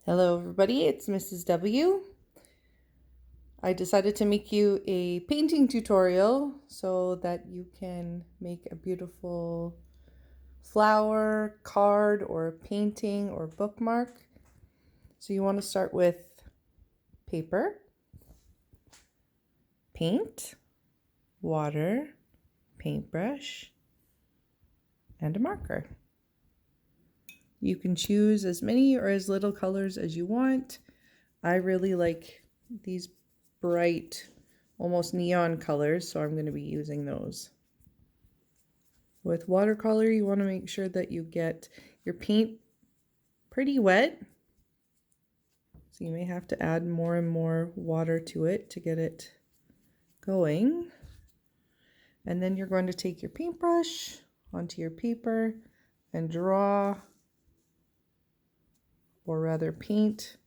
Hello everybody, it's Mrs. W. I decided to make you a painting tutorial so that you can make a beautiful flower, card, or painting or bookmark. So you want to start with paper, paint, water, paintbrush, and a marker. You can choose as many or as little colors as you want. I really like these bright, almost neon colors, so I'm going to be using those. With watercolor, you want to make sure that you get your paint pretty wet. So you may have to add more and more water to it to get it going. And then you're going to take your paintbrush onto your paper and draw, or rather paint,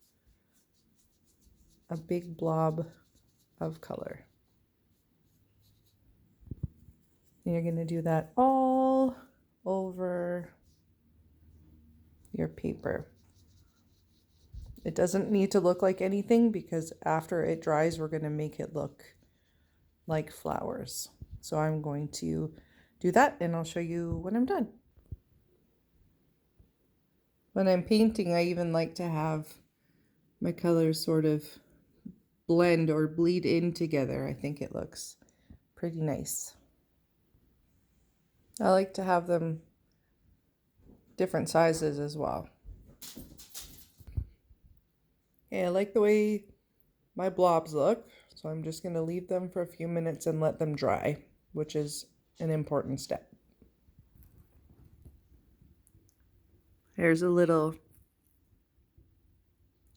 a big blob of color. And you're going to do that all over your paper. It doesn't need to look like anything because after it dries, we're going to make it look like flowers. So I'm going to do that and I'll show you when I'm done. When I'm painting, I even like to have my colors sort of blend or bleed in together. I think it looks pretty nice. I like to have them different sizes as well. Okay, I like the way my blobs look, so I'm just going to leave them for a few minutes and let them dry, which is an important step. There's a little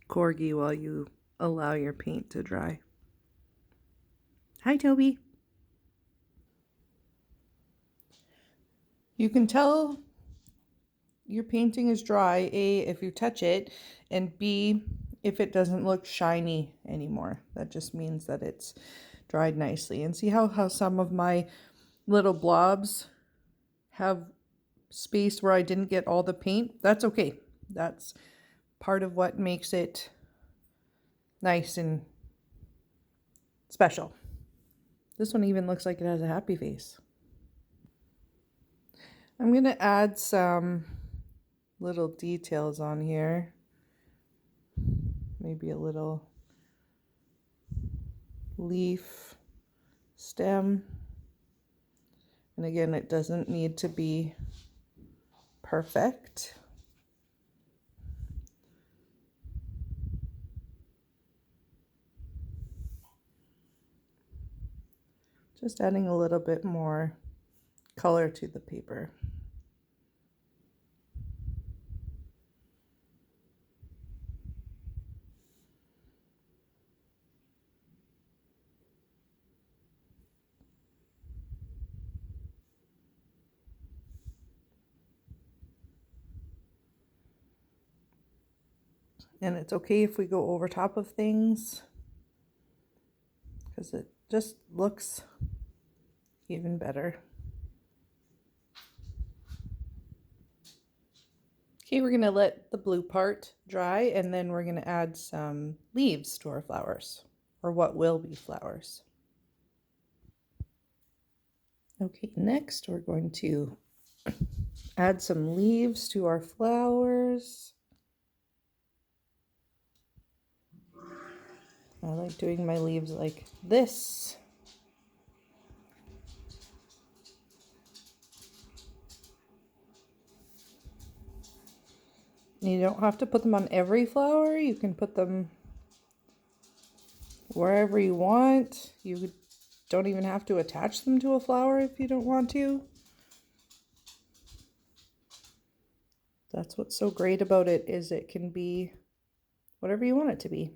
corgi while you allow your paint to dry. Hi, Toby. You can tell your painting is dry, A, if you touch it, and B, if it doesn't look shiny anymore. That just means that it's dried nicely. And see how some of my little blobs have space where I didn't get all the paint? That's okay. That's part of what makes it nice and special. This one even looks like it has a happy face. I'm going to add some little details on here. Maybe a little leaf, stem. And again, it doesn't need to be perfect. Just adding a little bit more color to the paper. And it's okay if we go over top of things because it just looks even better. Okay, we're going to let the blue part dry and then we're going to add some leaves to our flowers, or what will be flowers. Okay, next we're going to add some leaves to our flowers. I like doing my leaves like this. You don't have to put them on every flower. You can put them wherever you want. You don't even have to attach them to a flower if you don't want to. That's what's so great about it, is it can be whatever you want it to be.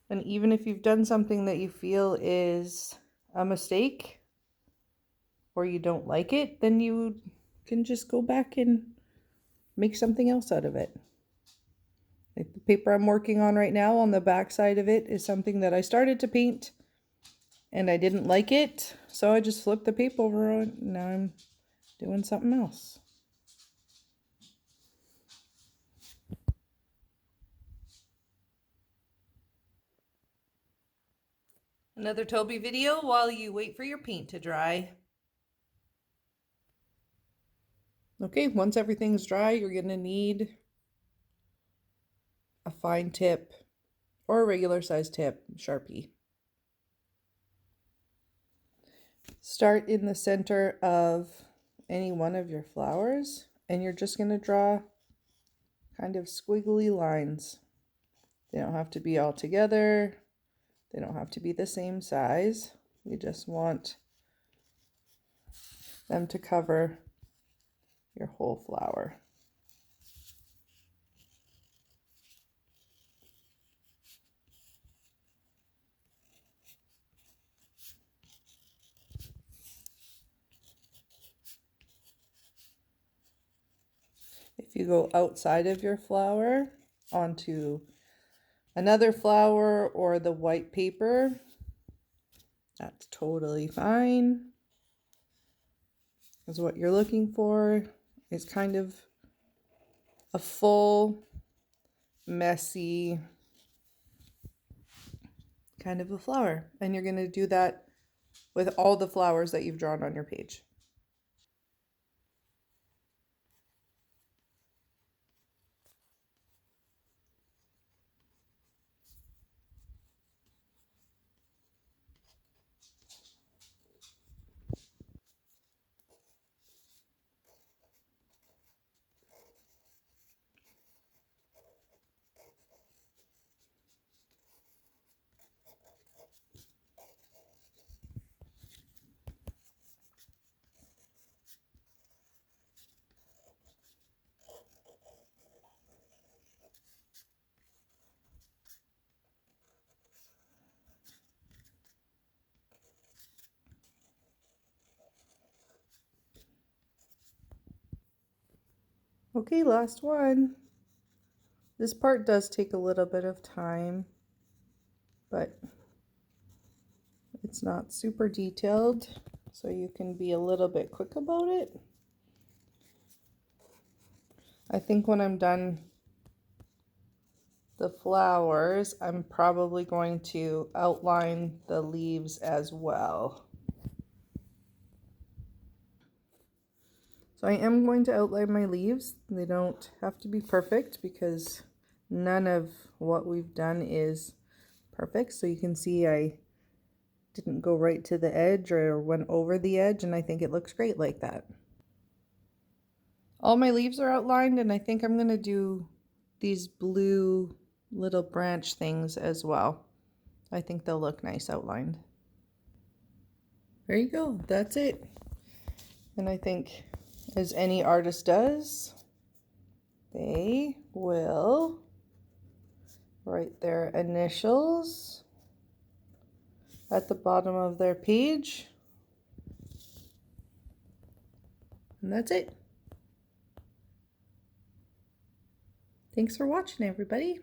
And even if you've done something that you feel is a mistake or you don't like it, then you can just go back and make something else out of it. Like the paper I'm working on right now, on the back side of it is something that I started to paint and I didn't like it, so I just flipped the paper over and now I'm doing something else. Another Toby video while you wait for your paint to dry. Okay, once everything's dry, you're going to need a fine tip or a regular size tip, Sharpie. Start in the center of any one of your flowers, and you're just going to draw kind of squiggly lines. They don't have to be all together. They don't have to be the same size. You just want them to cover your whole flower. If you go outside of your flower onto another flower or the white paper, that's totally fine. Because what you're looking for is kind of a full, messy kind of a flower. And you're going to do that with all the flowers that you've drawn on your page. Okay, last one. This part does take a little bit of time, but it's not super detailed, so you can be a little bit quick about it. I think when I'm done the flowers, I'm probably going to outline the leaves as well. So I am going to outline my leaves. They don't have to be perfect because none of what we've done is perfect. So you can see I didn't go right to the edge or went over the edge, and I think it looks great like that. All my leaves are outlined, and I think I'm going to do these blue little branch things as well. I think they'll look nice outlined. There you go, that's it. And I think, as any artist does, they will write their initials at the bottom of their page. And that's it. Thanks for watching, everybody.